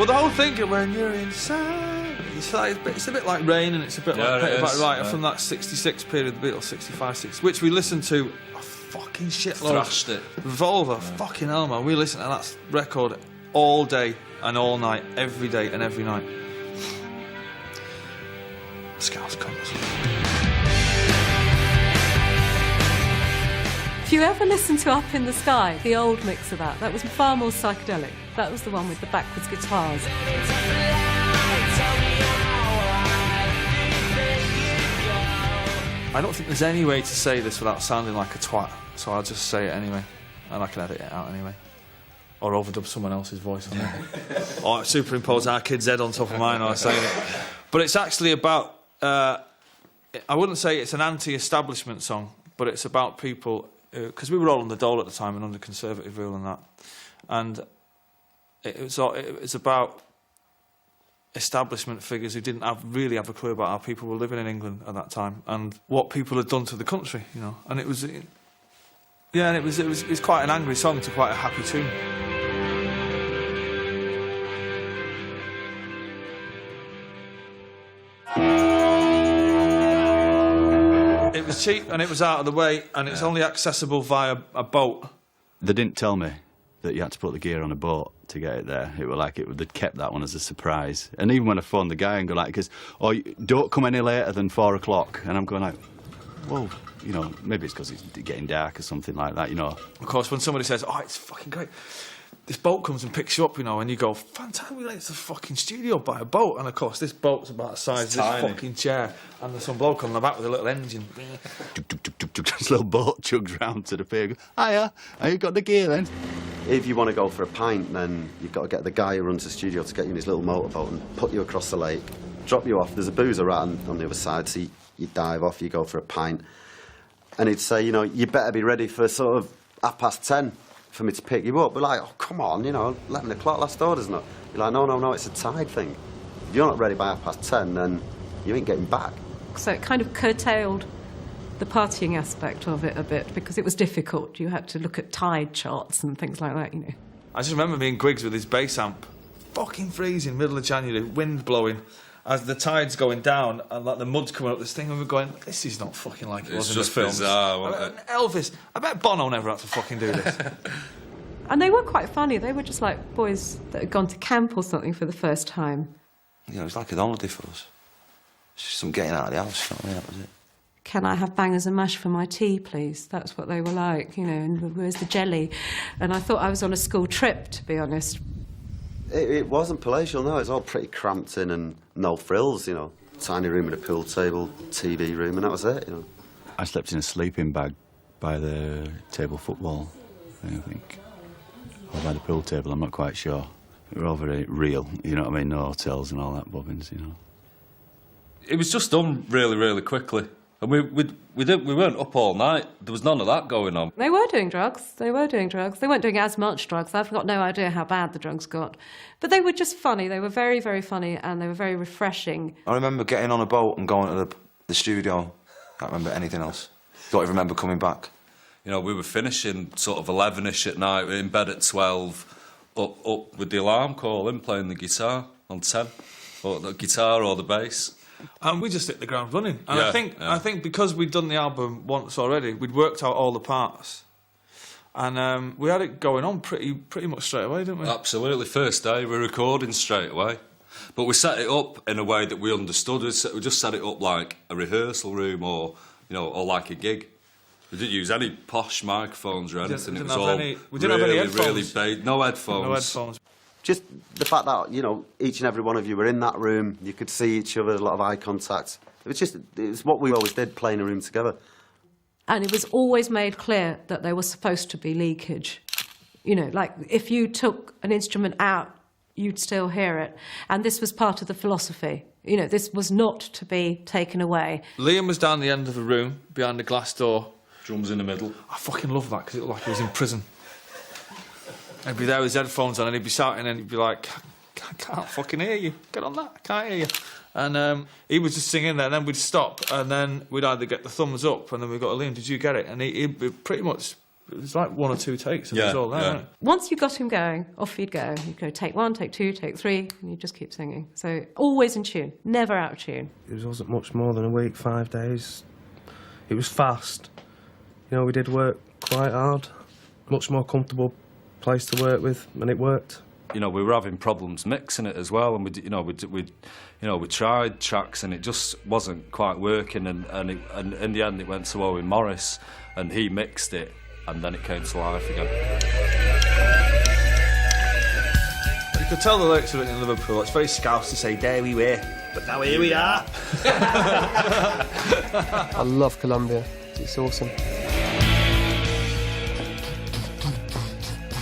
But the whole thing, when you're inside, it's a bit like Rain, and it's a bit from that 66 period, the Beatles, 65, 60, which we listened to a fucking shitload. Thrashed it. Revolver, fucking hell, man. We listened to that record all day and all night, every day and every night. Scouse cunts. If you ever listen to Up in the Sky, the old mix of that was far more psychedelic. That was the one with the backwards guitars. I don't think there's any way to say this without sounding like a twat, so I'll just say it anyway, and I can edit it out anyway. Or overdub someone else's voice on it. Or superimpose our kid's head on top of mine while I'm saying it. But it's actually about, I wouldn't say it's an anti-establishment song, but it's about people, because we were all on the dole at the time and under Conservative rule and that. And it's about establishment figures who didn't really have a clue about how people were living in England at that time and what people had done to the country, you know. And it was quite an angry song to quite a happy tune. It was cheap and it was out of the way, and it's only accessible via a boat. They didn't tell me that you had to put the gear on a boat to get it there. It was like they'd kept that one as a surprise. And even when I phoned the guy and go like, don't come any later than 4 o'clock. And I'm going like, well, you know, maybe it's because it's getting dark or something like that, you know. Of course, when somebody says, oh, it's fucking great, this boat comes and picks you up, you know, and you go, fantastic, we went to the fucking studio by a boat. And of course, this boat's about the size of this fucking chair, and there's some bloke on the back with a little engine. This little boat chugs round to the pier. Hiya, you got the gear then? If you want to go for a pint, then you've got to get the guy who runs the studio to get you in his little motorboat and put you across the lake, drop you off. There's a boozer right on the other side, so you dive off, you go for a pint. And he'd say, you know, you better be ready for sort of 10:30 for me to pick you up. We're like, oh, come on, you know, 11 o'clock, last order's not. You're like, no, it's a tide thing. If you're not ready by 10:30, then you ain't getting back. So it kind of curtailed the partying aspect of it a bit, because it was difficult. You had to look at tide charts and things like that, you know. I just remember being Griggs with his bass amp, fucking freezing, middle of January, wind blowing, as the tide's going down and like the mud's coming up this thing, and we're going, this is not fucking like it was in the films. Bizarre, wasn't it? Elvis, I bet Bono never had to fucking do this. And they were quite funny. They were just like boys that had gone to camp or something for the first time. You know, it was like an holiday for us. It's just some getting out of the house, you know what I mean? That was it. Can I have bangers and mash for my tea, please? That's what they were like, you know, and where's the jelly? And I thought I was on a school trip, to be honest. It wasn't palatial, no. It's all pretty cramped in and no frills, you know. Tiny room with a pool table, TV room, and that was it, you know. I slept in a sleeping bag by the table football thing, I think. Or by the pool table, I'm not quite sure. We were all very real, you know what I mean? No hotels and all that bobbins, you know. It was just done really, really quickly. And we weren't up all night. There was none of that going on. They were doing drugs. They weren't doing as much drugs. I've got no idea how bad the drugs got. But they were just funny. They were very, very funny, and they were very refreshing. I remember getting on a boat and going to the studio. Can't remember anything else. Don't even remember coming back. You know, we were finishing sort of 11ish at night. We were in bed at 12, up with the alarm calling, playing the guitar on 10, or the guitar or the bass. And we just hit the ground running. And Yeah, I think because we'd done the album once already, we'd worked out all the parts. And we had it going on pretty much straight away, didn't we? Absolutely. First day, we were recording straight away. But we set it up in a way that we understood. We just set it up like a rehearsal room or like a gig. We didn't use any posh microphones or anything. We didn't have any headphones. No headphones. No headphones. Just the fact that, you know, each and every one of you were in that room, you could see each other, a lot of eye contact. It's what we always did, playing a room together. And it was always made clear that there was supposed to be leakage. You know, like, if you took an instrument out, you'd still hear it. And this was part of the philosophy. You know, this was not to be taken away. Liam was down the end of the room, behind the glass door. Drums in the middle. I fucking love that, because it looked like he was in prison. He'd be there with his headphones on and he'd be shouting and he'd be like, I can't fucking hear you. Get on that, I can't hear you. And he was just singing there, and then we'd stop, and then we'd either get the thumbs up, and then we'd go to Liam, did you get it? And he'd be pretty much it was like 1 or 2 takes and it was all there. Wasn't it? Once you got him going, off he'd go. He'd go take 1, take 2, take 3, and you'd just keep singing. So always in tune, never out of tune. It wasn't much more than a week, 5 days. It was fast. You know, we did work quite hard. Much more comfortable place to work with, and it worked. You know, we were having problems mixing it as well, and we tried tracks, and it just wasn't quite working. And in the end, it went to Owen Morris, and he mixed it, and then it came to life again. You could tell the lyrics are written in Liverpool. It's very Scouse to say, there we were, but now here we are. I love Columbia. It's awesome.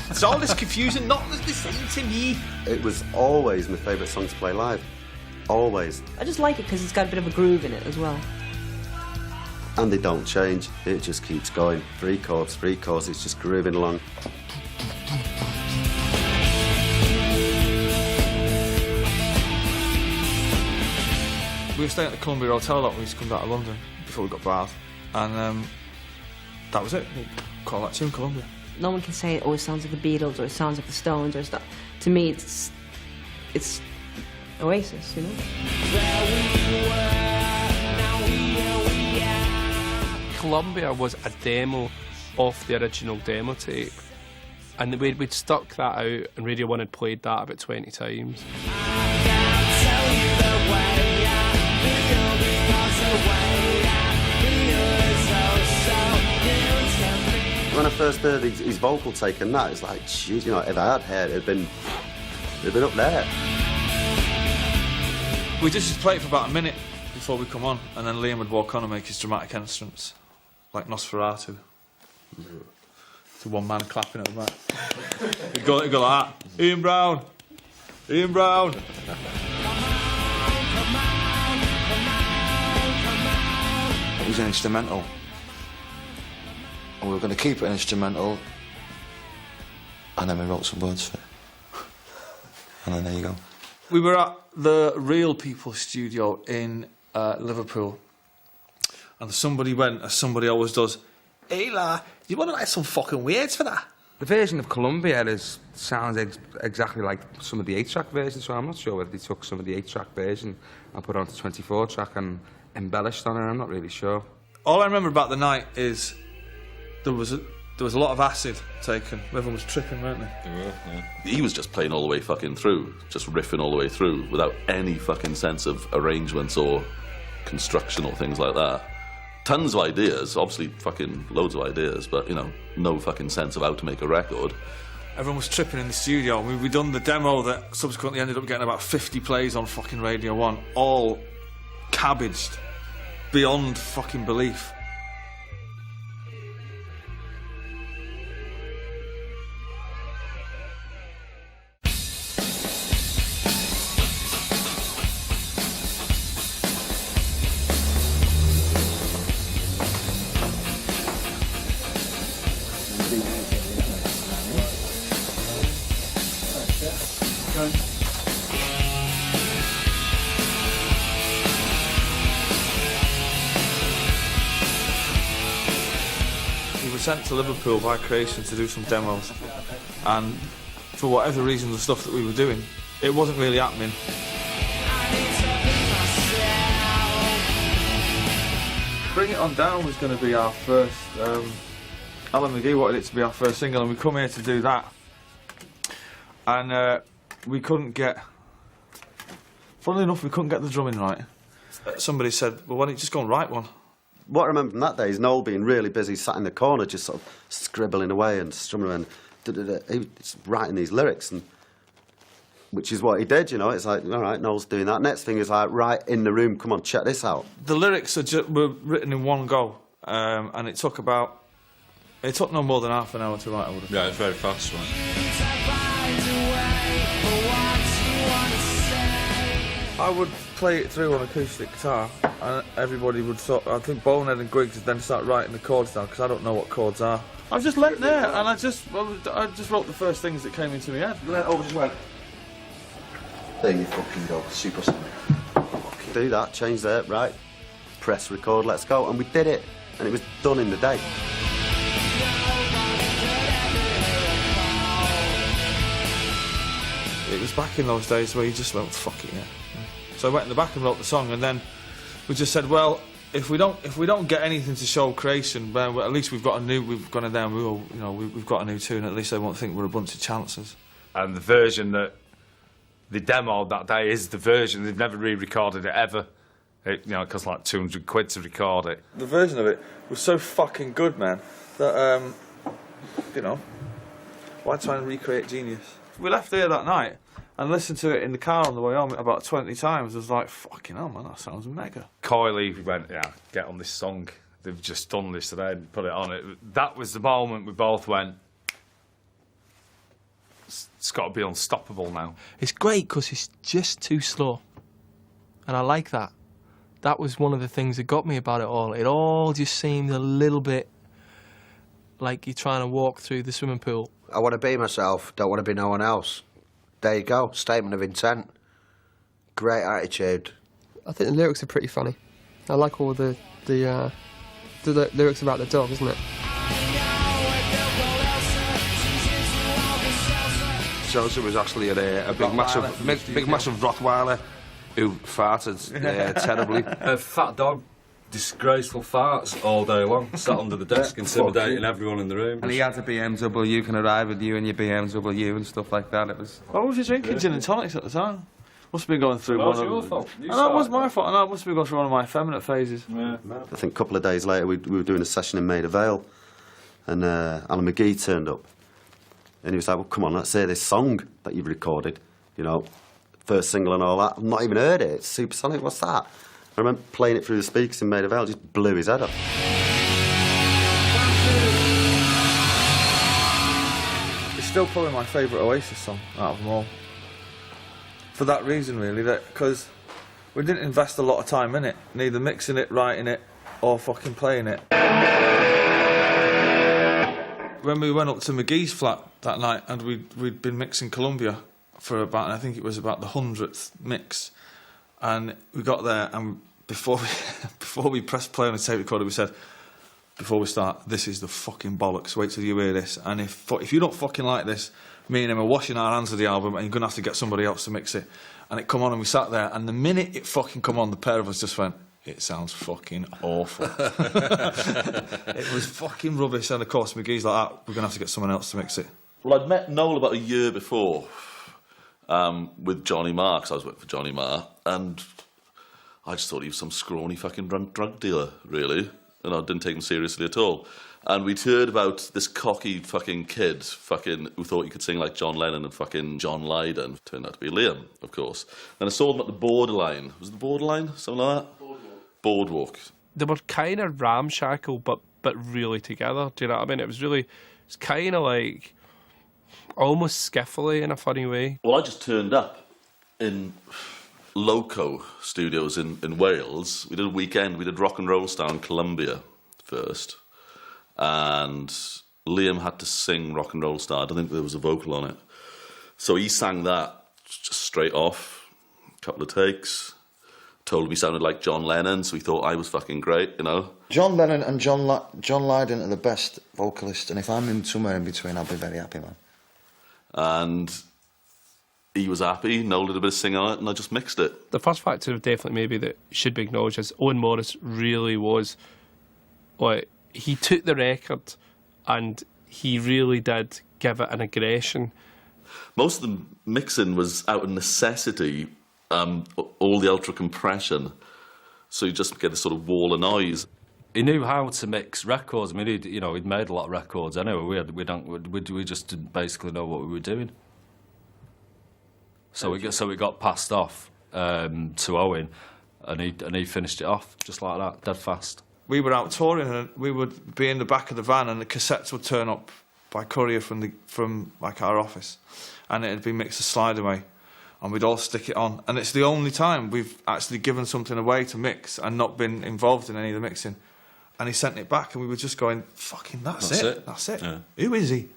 It's all this confusion, not the same to me. It was always my favourite song to play live. Always. I just like it because it's got a bit of a groove in it as well. And they don't change. It just keeps going. 3 chords, it's just grooving along. We were staying at the Columbia Hotel a lot when we used to come down to London before we got barred. And that was it. We'll call that tune Columbia. No one can say, oh, it sounds like the Beatles or it sounds like the Stones or stuff. To me, it's Oasis, you know? Columbia was a demo off the original demo tape, and we'd stuck that out, and Radio 1 had played that about 20 times. When I first heard his vocal take and that, it's like, jeez, you know, if I had hair, it'd been up there. We just used to play it for about a minute before we come on, and then Liam would walk on and make his dramatic entrance, like Nosferatu. To one man clapping at the back. He'd go like that. Ian Brown! Ian Brown! It was an instrumental. And we were going to keep it an instrumental. And then we wrote some words for it. And then there you go. We were at the Real People studio in Liverpool, and somebody went, as somebody always does, hey la, do you want to write some fucking words for that? The version of Columbia sounds exactly like some of the 8-track versions, so I'm not sure whether they took some of the 8-track version and put it onto 24-track and embellished on it. I'm not really sure. All I remember about the night is there was a lot of acid taken. Everyone was tripping, weren't they? They were, yeah. He was just playing all the way fucking through, just riffing all the way through, without any fucking sense of arrangements or construction or things like that. Tons of ideas, obviously fucking loads of ideas, but, you know, no fucking sense of how to make a record. Everyone was tripping in the studio. We'd done the demo that subsequently ended up getting about 50 plays on fucking Radio 1, all cabbaged beyond fucking belief. We were sent to Liverpool by Creation to do some demos, and for whatever reason the stuff that we were doing, it wasn't really happening. Bring It On Down was going to be our first, Alan McGee wanted it to be our first single, and we come here to do that, and we couldn't get, funnily enough, we couldn't get the drumming right. Somebody said, well, why don't you just go and write one? What I remember from that day is Noel being really busy, sat in the corner, just sort of scribbling away and strumming and he was writing these lyrics, and which is what he did, you know. It's like, all right, Noel's doing that. Next thing is like, right in the room, come on, check this out. The lyrics were written in one go, and it took no more than half an hour to write, I would have. Yeah, it's very fast, right? I would play it through on acoustic guitar, and everybody would I think Bonehead and Griggs would then start writing the chords down, because I don't know what chords are. I was just left there, and I just wrote the first things that came into my head. Just went, there you fucking go, Supersonic. Do that, change that, right, press record, let's go. And we did it, and it was done in the day. was back in those days where you just went, fuck it, yeah. So I went in the back and wrote the song, and then we just said, well, if we don't get anything to show creation, well, at least we've got gone in there and we've got a new tune. At least they won't think we're a bunch of chancers. And the version that they demoed that day is the version. They've never re-recorded it ever. It, you know, it costs like 200 quid to record it. The version of it was so fucking good, man, that, you know, why try and recreate genius? We left here that night and listened to it in the car on the way home about 20 times. I was like, fucking hell, man, that sounds mega. Coyley went, yeah, get on this song. They've just done this today and put it on it. That was the moment we both went, it's got to be unstoppable now. It's great because it's just too slow. And I like that. That was one of the things that got me about it all. It all just seemed a little bit like you're trying to walk through the swimming pool. I want to be myself, don't want to be no one else. There you go, statement of intent. Great attitude. I think the lyrics are pretty funny. I like all the lyrics about the dog, isn't it? Joseph was actually a big massive Rottweiler who farted terribly. A fat dog, disgraceful farts all day long, sat under the desk intimidating everyone in the room. And he had a BMW, can arrive with you and your BMW and stuff like that. It was. What was you drinking? Gin and tonics at the time? Must have been going through one of your fault. I know it was my fault. I know it must have been going through one of my effeminate phases. Yeah. I think a couple of days later we were doing a session in Maida Vale, and Alan McGee turned up, and he was like, "Well, come on, let's hear this song that you've recorded. You know, first single and all that. I've not even heard it. It's Supersonic. What's that?" I remember playing it through the speakers in Maida Vale, just blew his head off. It's still probably my favourite Oasis song out of them all. For that reason, really, that because we didn't invest a lot of time in it, neither mixing it, writing it, or fucking playing it. When we went up to McGee's flat that night, and we'd been mixing Columbia for about, I think it was about the 100th mix, and we got there, and before we pressed play on the tape recorder, we said, before we start, this is the fucking bollocks. Wait till you hear this, and if you don't fucking like this, me and him are washing our hands of the album, and you're gonna have to get somebody else to mix it. And it come on, and we sat there, and the minute it fucking come on, the pair of us just went, it sounds fucking awful. It was fucking rubbish, and of course McGee's like, we're gonna have to get someone else to mix it. Well, I'd met Noel about a year before with Johnny Marr, 'cause I was working for Johnny Marr, and I just thought he was some scrawny fucking drug dealer, really, and I didn't take him seriously at all. And we'd heard about this cocky fucking kid who thought he could sing like John Lennon and fucking John Lydon. Turned out to be Liam, of course. And I saw them at the Borderline. Was it the Borderline? Something like that? Boardwalk. They were kind of ramshackle, but really together. Do you know what I mean? It's kind of like almost skiffly in a funny way. Well, I just turned up in Loco Studios in Wales. We did a weekend. We did Rock and Roll Star in Columbia first. And Liam had to sing Rock and Roll Star. I don't think there was a vocal on it. So he sang that just straight off, a couple of takes. Told him he sounded like John Lennon, so he thought I was fucking great, you know. John Lennon and John Lydon are the best vocalists, and if I'm in somewhere in between, I'll be very happy, man. And he was happy, Noel did a bit of singing on it, and I just mixed it. The first factor of Definitely Maybe that should be acknowledged is Owen Morris really was, like, he took the record and he really did give it an aggression. Most of the mixing was out of necessity, all the ultra compression, so you just get this sort of wall of noise. He knew how to mix records. I mean, he'd made a lot of records anyway. We just didn't basically know what we were doing. So we got passed off to Owen, and he finished it off just like that, dead fast. We were out touring, and we would be in the back of the van, and the cassettes would turn up by courier from like our office, and it'd be mixed a slide away, and we'd all stick it on. And it's the only time we've actually given something away to mix and not been involved in any of the mixing. And he sent it back, and we were just going, "Fucking, that's it. That's it. Yeah. Who is he?"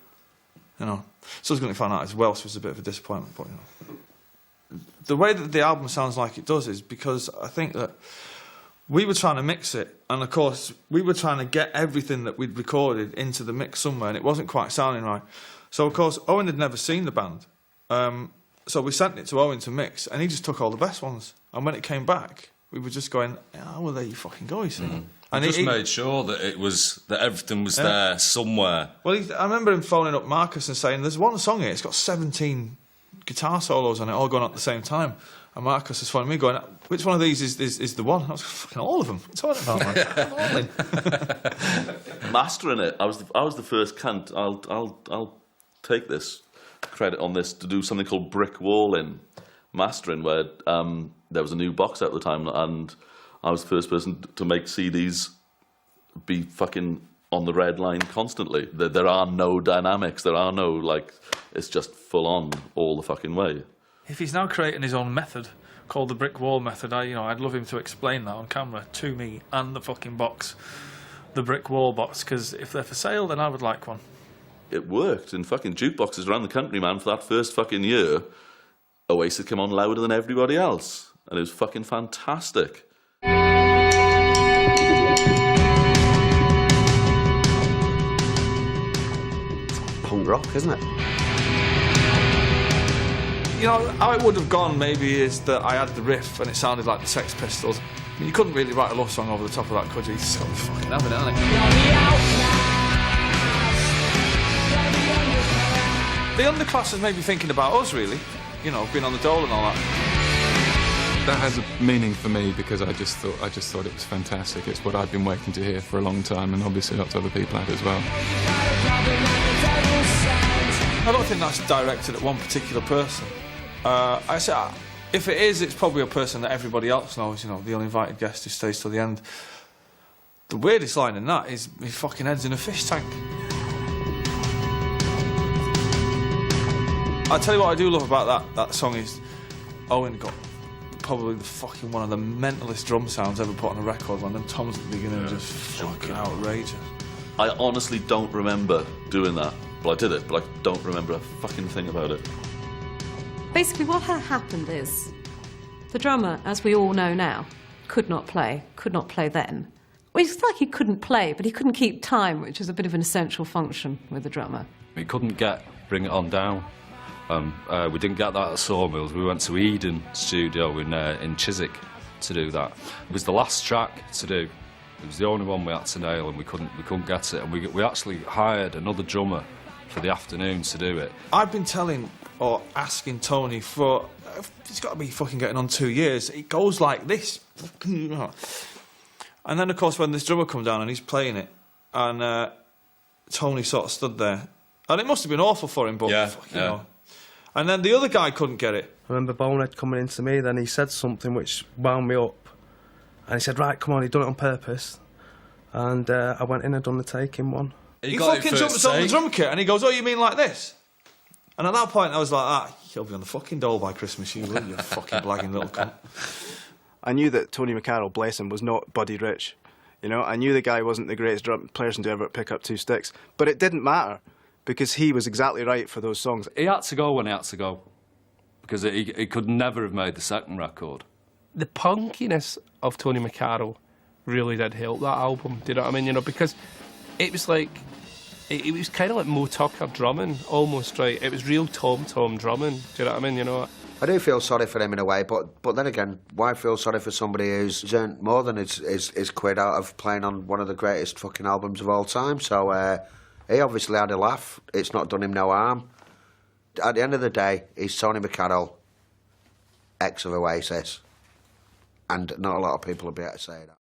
You know. Subsequently found out his Welsh was a bit of a disappointment, but you know, the way that the album sounds like it does is because I think that we were trying to mix it, and of course we were trying to get everything that we'd recorded into the mix somewhere, and it wasn't quite sounding right. So of course Owen had never seen the band, So we sent it to Owen to mix, and he just took all the best ones. And when it came back, we were just going, "Oh, well, there you fucking go," you see. And he made sure that that everything was there somewhere. Well, I remember him phoning up Marcus and saying, "There's one song here. It's got 17 guitar solos on it, all going on at the same time." And Marcus was phoning me, going, "Which one of these is the one?" I was fucking all of them. What are you talking about, man? Mastering it, I was the first cunt. I'll take this credit on this to do something called brick walling mastering, where there was a new box out at the time, and I was the first person to make CDs be fucking on the red line constantly. There are no dynamics. There are no, like, it's just full on all the fucking way. If he's now creating his own method called the brick wall method, I'd love him to explain that on camera to me and the fucking box, the brick wall box, because if they're for sale, then I would like one. It worked in fucking jukeboxes around the country, man. For that first fucking year, Oasis came on louder than everybody else, and it was fucking fantastic. Punk rock, isn't it? You know, how it would have gone maybe is that I had the riff and it sounded like the Sex Pistols. I mean, you couldn't really write a love song over the top of that, could you? It's so fucking having it, isn't it? The underclassers may be thinking about us, really. You know, being on the dole and all that. That has a meaning for me because I just thought it was fantastic. It's what I'd been waiting to hear for a long time, and obviously lots of other people had as well. I don't think that's directed at one particular person. I say, if it is, it's probably a person that everybody else knows, you know, the uninvited guest who stays till the end. The weirdest line in that is, "My fucking head's in a fish tank." I'll tell you what I do love about that song is Owen got probably the fucking one of the mentalist drum sounds ever put on a record. When them toms at the beginning are just fucking outrageous. I honestly don't remember doing that. Well, I did it, but I don't remember a fucking thing about it. Basically, what had happened is the drummer, as we all know now, could not play then. Well, it's like he couldn't play, but he couldn't keep time, which is a bit of an essential function with the drummer. We couldn't get Bring It On Down. We didn't get that at Sawmills. We went to Eden Studio in Chiswick to do that. It was the last track to do. It was the only one we had to nail, and we couldn't get it. And we actually hired another drummer for the afternoon to do it. I've been telling or asking Tony for, it's got to be fucking getting on 2 years. It goes like this. And then, of course, when this drummer come down and he's playing it, and Tony sort of stood there, and it must have been awful for him, but you know. And then the other guy couldn't get it. I remember Bonehead coming in to me, then he said something which wound me up. And he said, "Right, come on," he'd done it on purpose. And I went in and done the taking one. He fucking jumps on the drum kit and he goes, "Oh, you mean like this?" And at that point I was like, "You'll be on the fucking dole by Christmas, you will, you fucking blagging little cunt." I knew that Tony McCarroll, bless him, was not Buddy Rich. You know, I knew the guy wasn't the greatest drum person to ever pick up two sticks. But it didn't matter, because he was exactly right for those songs. He had to go when he had to go, because he could never have made the second record. The punkiness of Tony McCarroll really did help that album, do you know what I mean? You know, because it was like, it was kind of like Mo Tucker drumming, almost, right? It was real tom-tom drumming, do you know what I mean? You know, I do feel sorry for him in a way, but then again, why feel sorry for somebody who's earned more than his quid out of playing on one of the greatest fucking albums of all time? So he obviously had a laugh. It's not done him no harm. At the end of the day, he's Tony McCarroll, ex of Oasis, and not a lot of people will be able to say that.